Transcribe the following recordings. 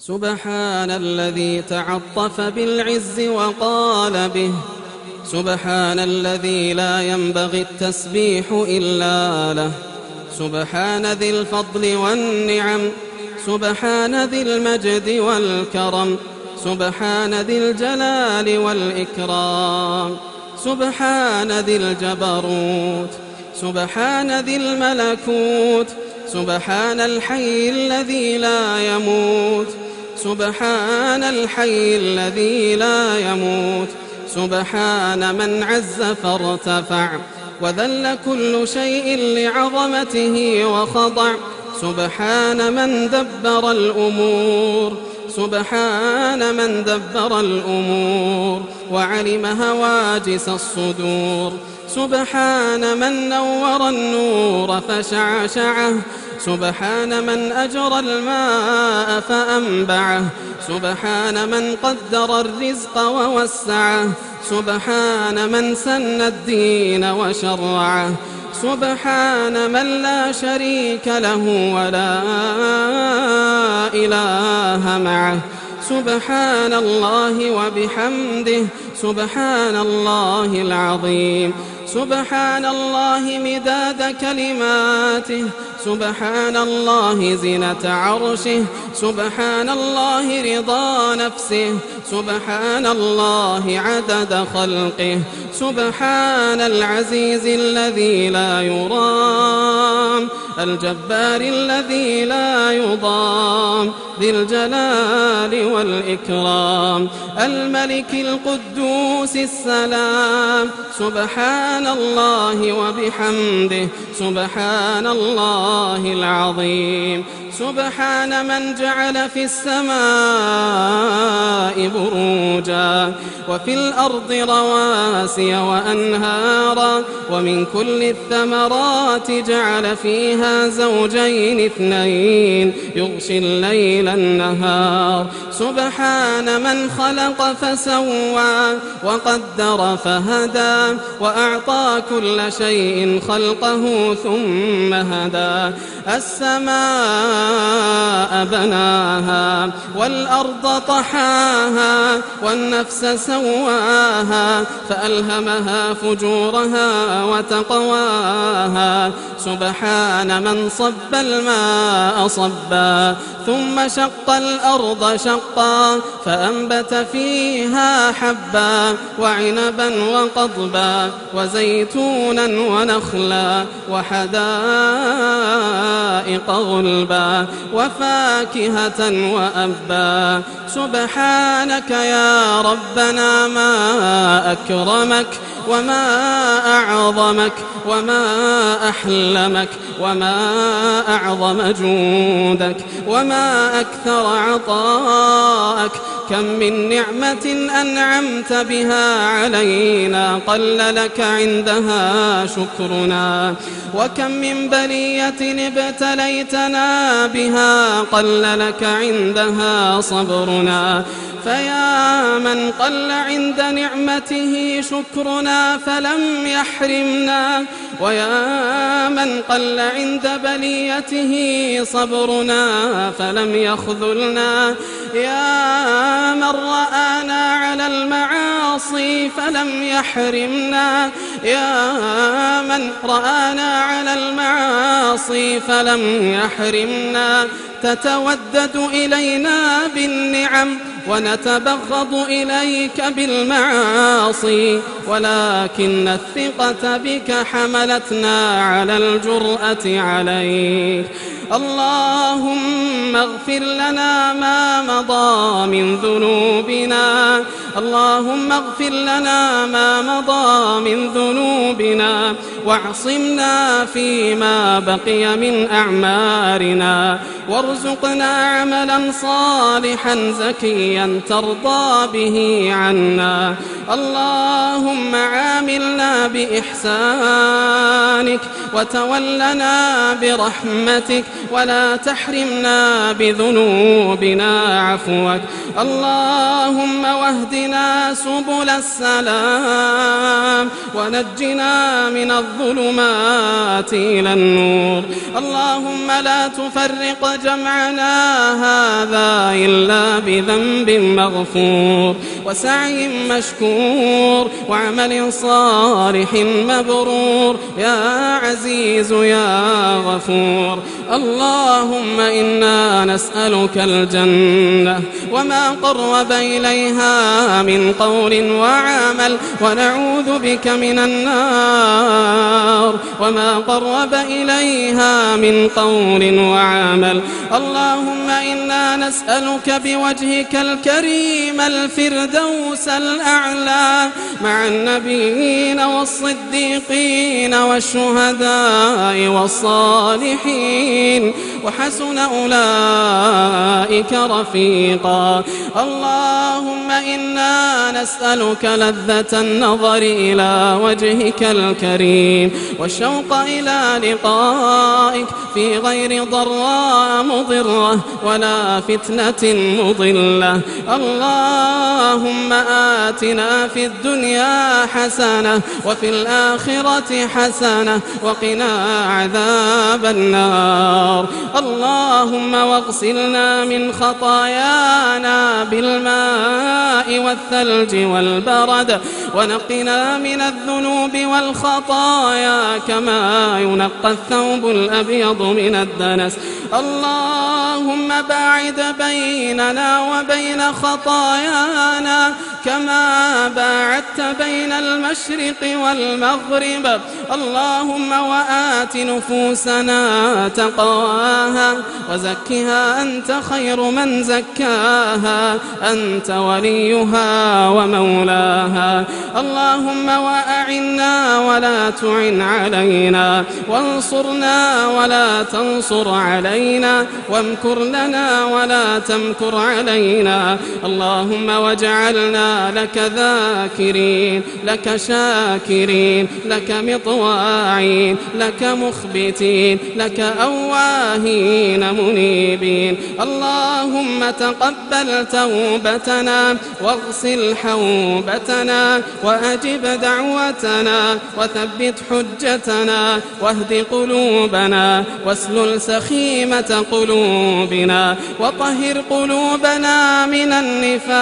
سبحان الذي تعطف بالعز وقال به، سبحان الذي لا ينبغي التسبيح إلا له، سبحان ذي الفضل والنعم، سبحان ذي المجد والكرم، سبحان ذي الجلال والإكرام، سبحان ذي الجبروت، سبحان ذي الملكوت، سبحان الحي الذي لا يموت، سبحان الحي الذي لا يموت، سبحان من عز فارتفع وذل كل شيء لعظمته وخضع، سبحان من دبر الأمور، سبحان من دبر الأمور وعلم هواجس الصدور، سبحان من نور النور فشعشعه، سبحان من أجرى الماء فأنبعه، سبحان من قدر الرزق ووسعه، سبحان من سن الدين وشرعه، سبحان من لا شريك له ولا إله معه، سبحان الله وبحمده، سبحان الله العظيم، سبحان الله مداد كلماته، سبحان الله زنة عرشه، سبحان الله رضا نفسه، سبحان الله عدد خلقه، سبحان العزيز الذي لا يرام، الجبار الذي لا يضام، ذي الجلال والإكرام، الملك القدوس السلام، سبحان الله وبحمده، سبحان الله العظيم، سبحان من جعل في السماء بروجا وفي الأرض رواسي وأنهارا ومن كل الثمرات جعل فيها زوجين اثنين يغشي الليل النهار، سبحان من خلق فسوى وقدر فهدى وأعطى كل شيء خلقه ثم هدى، السماء بناها والأرض طحاها والنفس سواها فألهمها فجورها وتقواها، سبحان من صب الماء صبا ثم شق الأرض شقا فأنبت فيها حبا وعنبا وقضبا وزيتونا ونخلا وحدائق غلبا وفاكهة وأبا، سبحانك يا ربنا ما أكرمك وما أعظمك وما أحلمك وما أعظم جودك وما أكثر عطاءك، كم من نعمة أنعمت بها علينا قل لك عندها شكرنا، وكم من بلية ابتليتنا بها قل لك عندها صبرنا، فيا من قل عند نعمته شكرنا فلم يحرمنا، ويا من قل عند بليته صبرنا فلم يخذلنا، يا من رآنا على المعاصي فلم يحرمنا، يا من رآنا على المعاصي فلم يحرمنا، تتودد إلينا بالنعم ونتبغض إليك بالمعاصي، ولكن الثقة بك حملتنا على الجرأة عليك، اللهم اغفر لنا ما مضى من ذنوبنا، اللهم اغفر لنا ما مضى من ذنوبنا واعصمنا فيما بقي من أعمارنا، وارزقنا عملا صالحا زكيا ترضى به عنا، اللهم عاملنا بإحسانك وتولنا برحمتك ولا تحرمنا بذنوبنا عفوك، اللهم واهدنا سبل السلام ونجنا من الظلمات إلى النور. اللهم لا تفرق جمعنا هذا إلا بذنب مغفور وسعي مشكور وعمل صالح مبرور يا عزيز يا غفور. اللهم إنا نسألك الجنة وما قرب إليها من قول وعمل ونعوذ بك من النار وما قرب إليها من قول وعمل. اللهم إنا نسألك بوجهك الكريم الفردوس الأعلى مع النبيين والصديقين والشهداء والصالحين وحسن أولئك رفيقا. اللهم إنا نسألك لذة النظر إلى وجهك الكريم والشوق إلى لقائك في غير ضراء مضرة ولا فتنة مضلة. اللهم آتنا في الدنيا حسنة وفي الآخرة حسنة وقنا عذاب النار. اللهم واغسلنا من خطايانا بالماء والثلج والبرد ونقنا من الذنوب والخطايا كما ينقى الثوب الأبيض من الدنس. اللهم باعد بيننا وبين خطايانا كما باعدت بين المشرق والمغرب. اللهم وآت نفوسنا تقواها وزكها أنت خير من زكاها أنت وليها ومولاها. اللهم وأعنا ولا تعن علينا وانصرنا ولا تنصر علينا وامكر لنا ولا تمكر علينا. اللهم واجعلنا لك ذاكرين لك شاكرين لك مطواعين لك مخبتين لك أواهين منيبين. اللهم تقبل توبتنا واغسل حوبتنا وأجب دعوتنا وثبت حجتنا واهد قلوبنا واسلل سخيمة قلوبنا وطهر قلوبنا من النفاق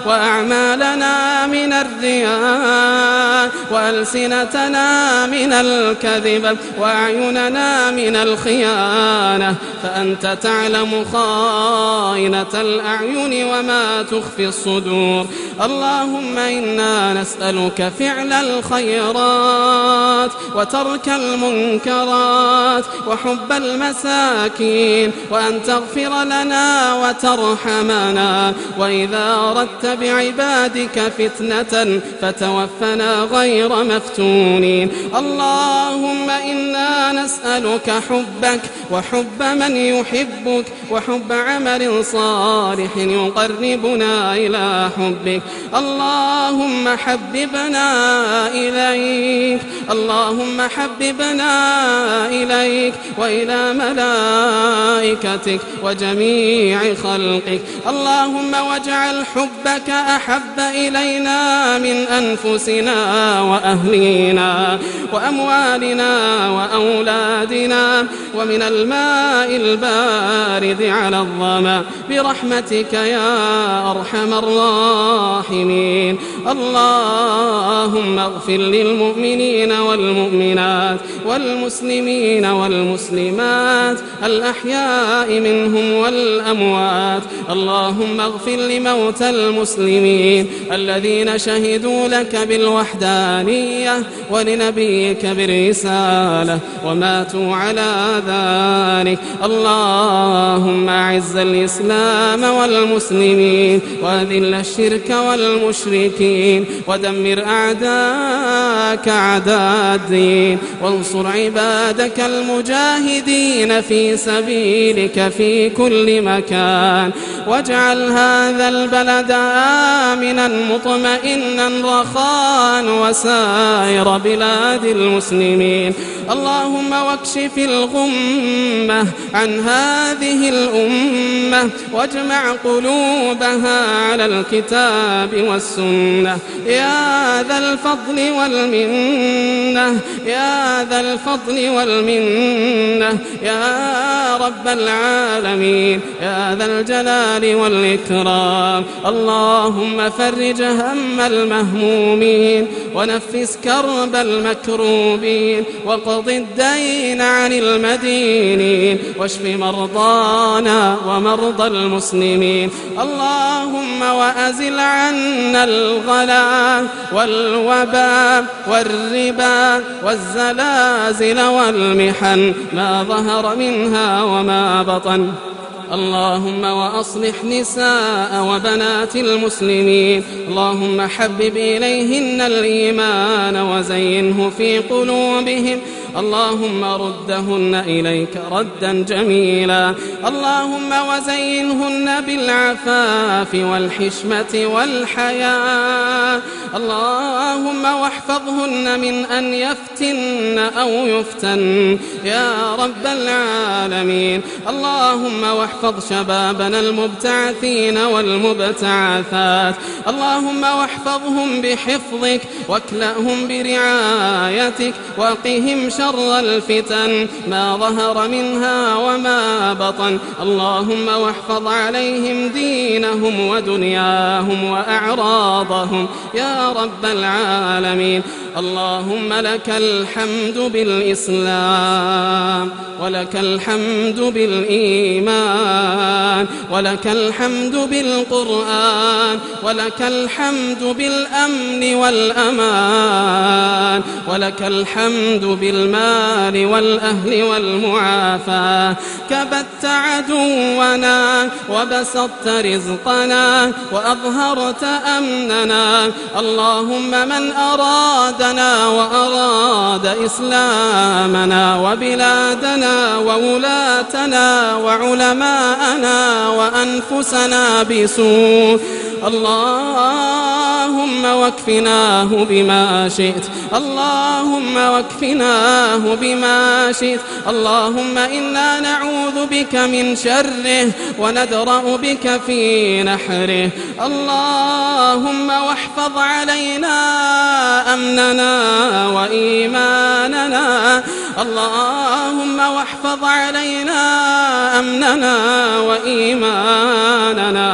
وأعمالنا من الرياء وألسنتنا من الكذب وأعيننا من الخيانة فأنت تعلم خائنة الأعين وما تخفي الصدور. اللهم إنا نسألك فعل الخيرات وترك المنكرات وحب المساكين وأن تغفر لنا وترحمنا وإذا أردت بعبادك فتنة فتوفنا غير مفتونين. اللهم إنا نسألك حبك وحب من يحبك وحب عمل صالح يقربنا إلى حبك. اللهم حببنا إليك اللهم حببنا إليك وإلى ملائكتك وجميع خلقك. اللهم واجعل حبك أحب إلينا من أنفسنا وأهلينا وأموالنا وأولادنا ومن الماء البارد على الظمأ برحمتك يا أرحم الراحمين. اللهم اغفر للمؤمنين والمؤمنات والمسلمين والمسلمات الأحياء منهم والأموات. اللهم اغفر لموتى المسلمين الذين شهدوا لك بالوحدانية ولنبيك بالرسالة وماتوا على ذلك. اللهم أعز الإسلام والمسلمين وأذل الشرك والمشركين ودمر أعداءك أعداء الدين وانصر عبادك المجاهدين في سبيلك في كل مكان. واجعل هذا البلد البلد آمنا مطمئنا رخاء وسائر بلاد المسلمين. اللهم واكشف الغمة عن هذه الأمة واجمع قلوبها على الكتاب والسنة يا ذا الفضل والمنة، يا ذا الفضل والمنة، يا رب العالمين، يا ذا الجلال والإكرام. اللهم فرج هم المهمومين ونفس كرب المكروبين واقض الدين عن المدينين واشف مرضانا ومرضى المسلمين. اللهم وأزل عنا الغلاء والوباء والربا والزلازل والمحن ما ظهر منها وما بطن. اللهم وأصلح نساء وبنات المسلمين. اللهم حبب إليهن الإيمان وزينه في قلوبهم. اللهم ردهن إليك ردا جميلا. اللهم وزينهن بالعفاف والحشمة والحياء. اللهم واحفظهن من أن يفتن أو يفتن يا رب العالمين. اللهم واحفظ شبابنا المبتعثين والمبتعثات. اللهم واحفظهم بحفظك واكلأهم برعايتك وقهم شر الفتن ما ظهر منها وما بطن. اللهم واحفظ عليهم دينهم ودنياهم وأعراضهم يا رب العالمين. اللهم لك الحمد بالإسلام ولك الحمد بالإيمان ولك الحمد بالقرآن ولك الحمد بالأمن والأمان ولك الحمد بالمال والأهل والمعافاة. كبت عدونا وبسطت رزقنا وأظهرت أمننا. اللهم من أرادنا وأراد إسلامنا وبلادنا وولاتنا وعلماءنا وأنفسنا بسوء اللهم واكفناه بما شئت. اللهم واكفناه بما شئت. اللهم إنا نعوذ بك من شره وندرأ بك في نحره. اللهم واحفظ علينا أمننا وإيماننا. اللهم واحفظ علينا أمننا وإيماننا.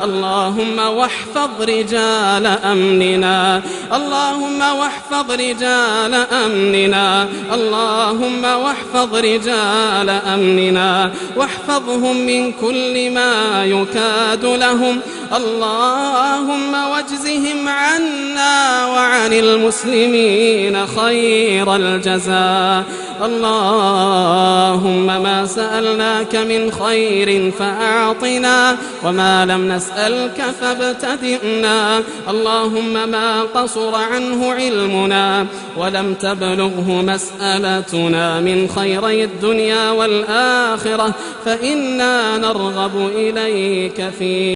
اللهم واحفظ رجال أمننا. اللهم واحفظ رجال أمننا. اللهم واحفظ رجال أمننا واحفظهم من كل ما يكاد لهم. اللهم واجزهم عنا وعن المسلمين خير الجزاء. اللهم ما سألناك من خير فأعطنا وما لم نسألك فابتدئنا. اللهم ما قصر عنه علمنا ولم تبلغه مسألتنا من خيري الدنيا والآخرة فإنا نرغب إليك فيه.